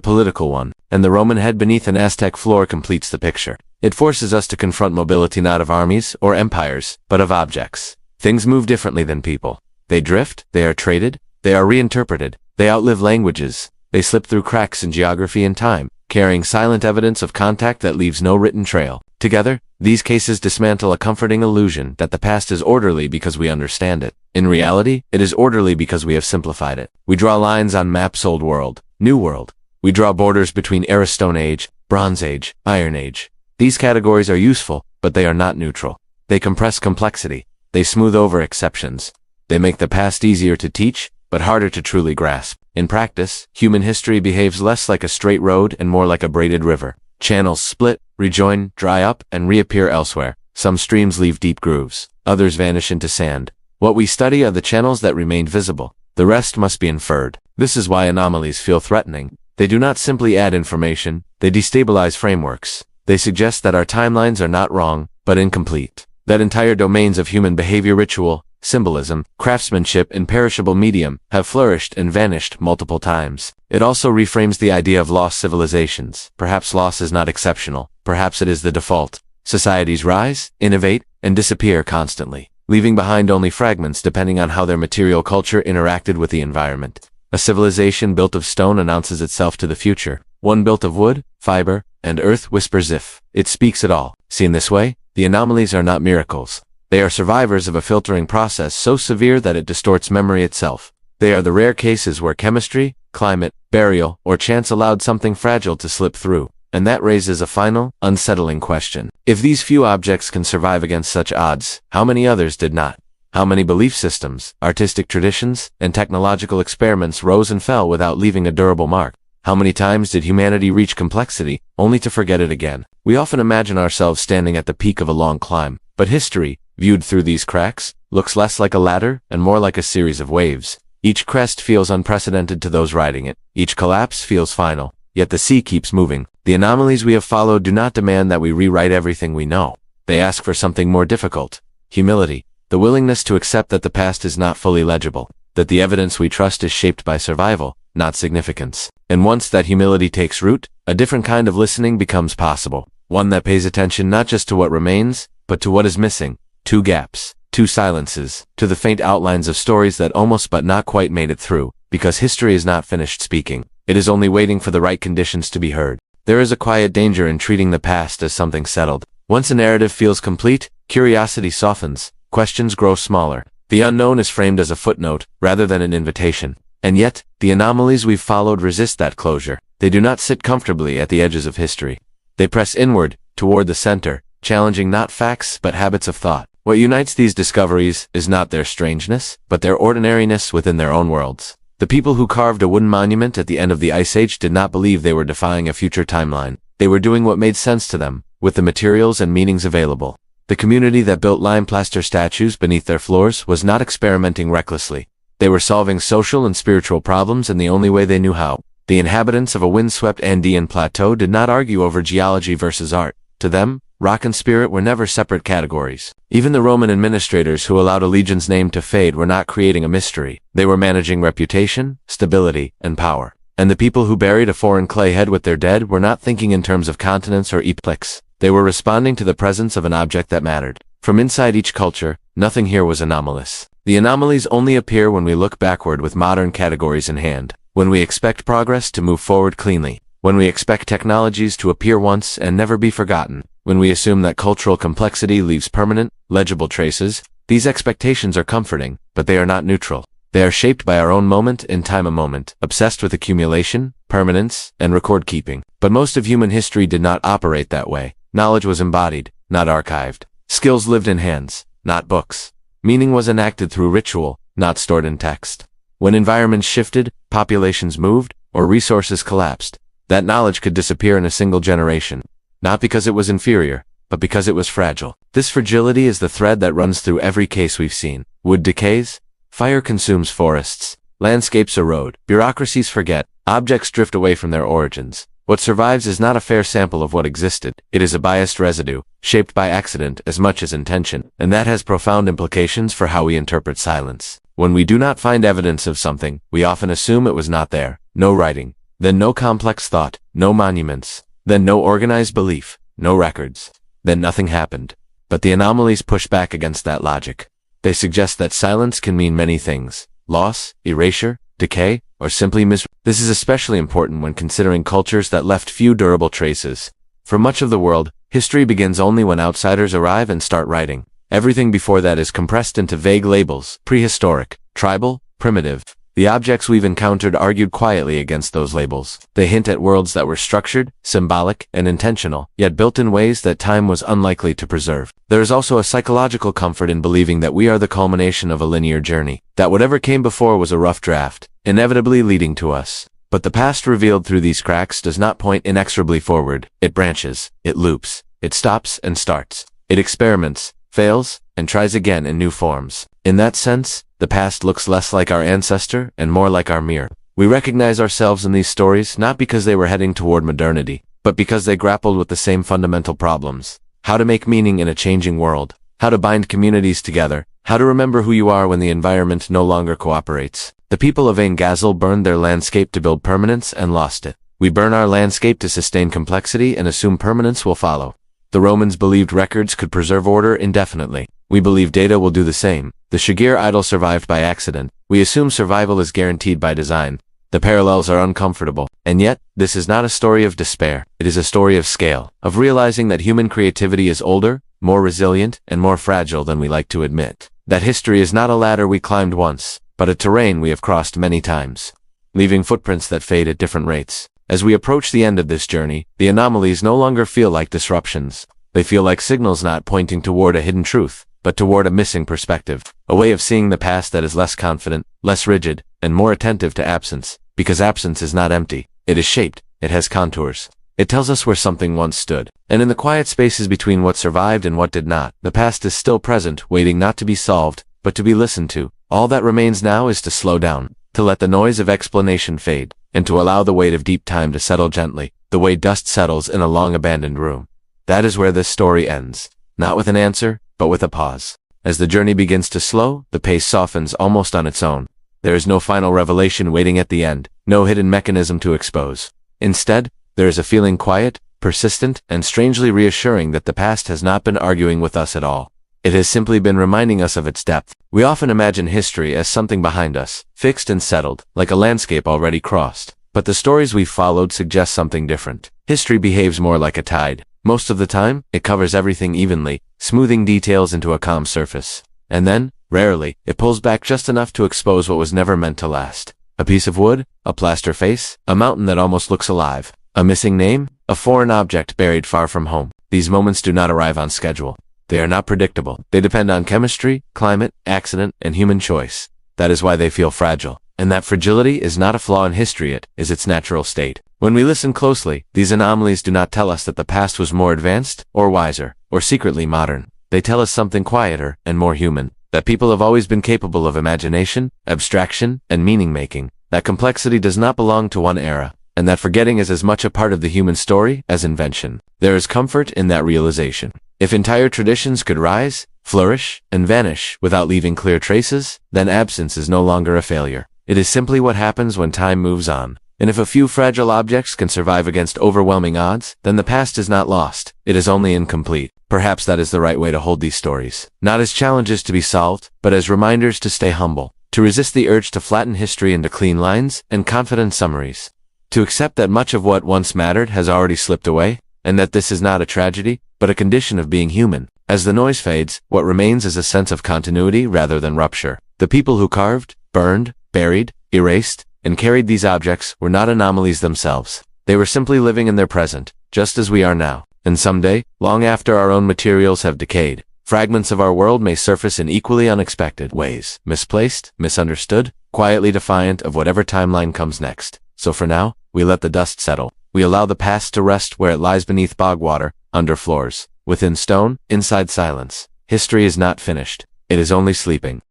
[SPEAKER 1] political one, and the Roman head beneath an Aztec floor completes the picture. It forces us to confront mobility not of armies or empires, but of objects. Things move differently than people. They drift, they are traded, they are reinterpreted, they outlive languages, they slip through cracks in geography and time, carrying silent evidence of contact that leaves no written trail. Together, these cases dismantle a comforting illusion that the past is orderly because we understand it. In reality, it is orderly because we have simplified it. We draw lines on maps: Old World, New World. We draw borders between Era Stone Age, Bronze Age, Iron Age. These categories are useful, but they are not neutral. They compress complexity. They smooth over exceptions. They make the past easier to teach, but harder to truly grasp. In practice, human history behaves less like a straight road and more like a braided river. Channels split, rejoin, dry up, and reappear elsewhere. Some streams leave deep grooves. Others vanish into sand. What we study are the channels that remained visible. The rest must be inferred. This is why anomalies feel threatening. They do not simply add information, they destabilize frameworks. They suggest that our timelines are not wrong, but incomplete. That entire domains of human behavior, ritual, symbolism, craftsmanship, and perishable medium have flourished and vanished multiple times. It also reframes the idea of lost civilizations. Perhaps loss is not exceptional. Perhaps it is the default. Societies rise, innovate, and disappear constantly, leaving behind only fragments depending on how their material culture interacted with the environment. A civilization built of stone announces itself to the future. One built of wood, fiber, and earth whispers if it speaks at all. Seen this way, The anomalies are not miracles. They are survivors of a filtering process so severe that it distorts memory itself. They are the rare cases where chemistry, climate, burial, or chance allowed something fragile to slip through. And that raises a final, unsettling question. If these few objects can survive against such odds, how many others did not? How many belief systems, artistic traditions, and technological experiments rose and fell without leaving a durable mark? How many times did humanity reach complexity, only to forget it again? We often imagine ourselves standing at the peak of a long climb, but history, viewed through these cracks, looks less like a ladder and more like a series of waves. Each crest feels unprecedented to those riding it. Each collapse feels final, yet the sea keeps moving. The anomalies we have followed do not demand that we rewrite everything we know. They ask for something more difficult: humility, the willingness to accept that the past is not fully legible, that the evidence we trust is shaped by survival, not significance. And once that humility takes root, a different kind of listening becomes possible, one that pays attention not just to what remains, but to what is missing, two gaps, two silences, to the faint outlines of stories that almost but not quite made it through, because history is not finished speaking. It is only waiting for the right conditions to be heard. There is a quiet danger in treating the past as something settled. Once a narrative feels complete, curiosity softens, questions grow smaller. The unknown is framed as a footnote, rather than an invitation. And yet, the anomalies we've followed resist that closure. They do not sit comfortably at the edges of history. They press inward, toward the center, challenging not facts but habits of thought. What unites these discoveries is not their strangeness, but their ordinariness within their own worlds. The people who carved a wooden monument at the end of the Ice Age did not believe they were defying a future timeline. They were doing what made sense to them, with the materials and meanings available. The community that built lime plaster statues beneath their floors was not experimenting recklessly. They were solving social and spiritual problems in the only way they knew how. The inhabitants of a windswept Andean plateau did not argue over geology versus art. To them, rock and spirit were never separate categories. Even the Roman administrators who allowed a legion's name to fade were not creating a mystery. They were managing reputation, stability, and power. And the people who buried a foreign clay head with their dead were not thinking in terms of continents or epochs. They were responding to the presence of an object that mattered. From inside each culture, nothing here was anomalous. The anomalies only appear when we look backward with modern categories in hand, when we expect progress to move forward cleanly, when we expect technologies to appear once and never be forgotten, when we assume that cultural complexity leaves permanent, legible traces. These expectations are comforting, but they are not neutral. They are shaped by our own moment in time, a moment, obsessed with accumulation, permanence, and record-keeping. But most of human history did not operate that way. Knowledge was embodied, not archived. Skills lived in hands, not books. Meaning was enacted through ritual, not stored in text. When environments shifted, populations moved, or resources collapsed, that knowledge could disappear in a single generation. Not because it was inferior, but because it was fragile. This fragility is the thread that runs through every case we've seen. Wood decays, fire consumes forests, landscapes erode, bureaucracies forget, objects drift away from their origins. What survives is not a fair sample of what existed. It is a biased residue, shaped by accident as much as intention, and that has profound implications for how we interpret silence. When we do not find evidence of something, we often assume it was not there. No writing, then no complex thought, no monuments, then no organized belief, no records, then nothing happened. But the anomalies push back against that logic. They suggest that silence can mean many things: loss, erasure, decay, or simply This is especially important when considering cultures that left few durable traces. For much of the world, history begins only when outsiders arrive and start writing. Everything before that is compressed into vague labels: prehistoric, tribal, primitive. The objects we've encountered argued quietly against those labels. They hint at worlds that were structured, symbolic, and intentional, yet built in ways that time was unlikely to preserve. There is also a psychological comfort in believing that we are the culmination of a linear journey, that whatever came before was a rough draft, inevitably leading to us. But the past revealed through these cracks does not point inexorably forward. It branches, it loops, it stops and starts. It experiments, fails, and tries again in new forms. In that sense, the past looks less like our ancestor and more like our mirror. We recognize ourselves in these stories not because they were heading toward modernity, but because they grappled with the same fundamental problems: how to make meaning in a changing world, how to bind communities together, how to remember who you are when the environment no longer cooperates. The people of Ain Ghazal burned their landscape to build permanence and lost it. We burn our landscape to sustain complexity and assume permanence will follow. The Romans believed records could preserve order indefinitely. We believe data will do the same. The Shagir idol survived by accident. We assume survival is guaranteed by design. The parallels are uncomfortable. And yet, this is not a story of despair. It is a story of scale, of realizing that human creativity is older, more resilient, and more fragile than we like to admit. That history is not a ladder we climbed once, but a terrain we have crossed many times, leaving footprints that fade at different rates. As we approach the end of this journey, the anomalies no longer feel like disruptions. They feel like signals not pointing toward a hidden truth, but toward a missing perspective, a way of seeing the past that is less confident, less rigid, and more attentive to absence, because absence is not empty. It is shaped, it has contours. It tells us where something once stood. And in the quiet spaces between what survived and what did not, the past is still present, waiting not to be solved, but to be listened to. All that remains now is to slow down, to let the noise of explanation fade, and to allow the weight of deep time to settle gently, the way dust settles in a long-abandoned room. That is where this story ends. Not with an answer, but with a pause. As the journey begins to slow, the pace softens almost on its own. There is no final revelation waiting at the end, no hidden mechanism to expose. Instead, there is a feeling quiet, persistent, and strangely reassuring that the past has not been arguing with us at all. It has simply been reminding us of its depth. We often imagine history as something behind us, fixed and settled, like a landscape already crossed. But the stories we've followed suggest something different. History behaves more like a tide. Most of the time, it covers everything evenly, smoothing details into a calm surface. And then, rarely, it pulls back just enough to expose what was never meant to last. A piece of wood, a plaster face, a mountain that almost looks alive, a missing name, a foreign object buried far from home. These moments do not arrive on schedule. They are not predictable. They depend on chemistry, climate, accident, and human choice. That is why they feel fragile. And that fragility is not a flaw in history, it is its natural state. When we listen closely, these anomalies do not tell us that the past was more advanced, or wiser, or secretly modern. They tell us something quieter and more human. That people have always been capable of imagination, abstraction, and meaning-making. That complexity does not belong to one era. And that forgetting is as much a part of the human story as invention. There is comfort in that realization. If entire traditions could rise, flourish, and vanish without leaving clear traces, then absence is no longer a failure. It is simply what happens when time moves on. And if a few fragile objects can survive against overwhelming odds, then the past is not lost. It is only incomplete. Perhaps that is the right way to hold these stories. Not as challenges to be solved, but as reminders to stay humble. To resist the urge to flatten history into clean lines and confident summaries. To accept that much of what once mattered has already slipped away, and that this is not a tragedy, but a condition of being human. As the noise fades, what remains is a sense of continuity rather than rupture. The people who carved, burned, buried, erased, and carried these objects were not anomalies themselves. They were simply living in their present, just as we are now. And someday, long after our own materials have decayed, fragments of our world may surface in equally unexpected ways. Misplaced, misunderstood, quietly defiant of whatever timeline comes next. So for now, we let the dust settle. We allow the past to rest where it lies beneath bog water, under floors, within stone, inside silence. History is not finished. It is only sleeping.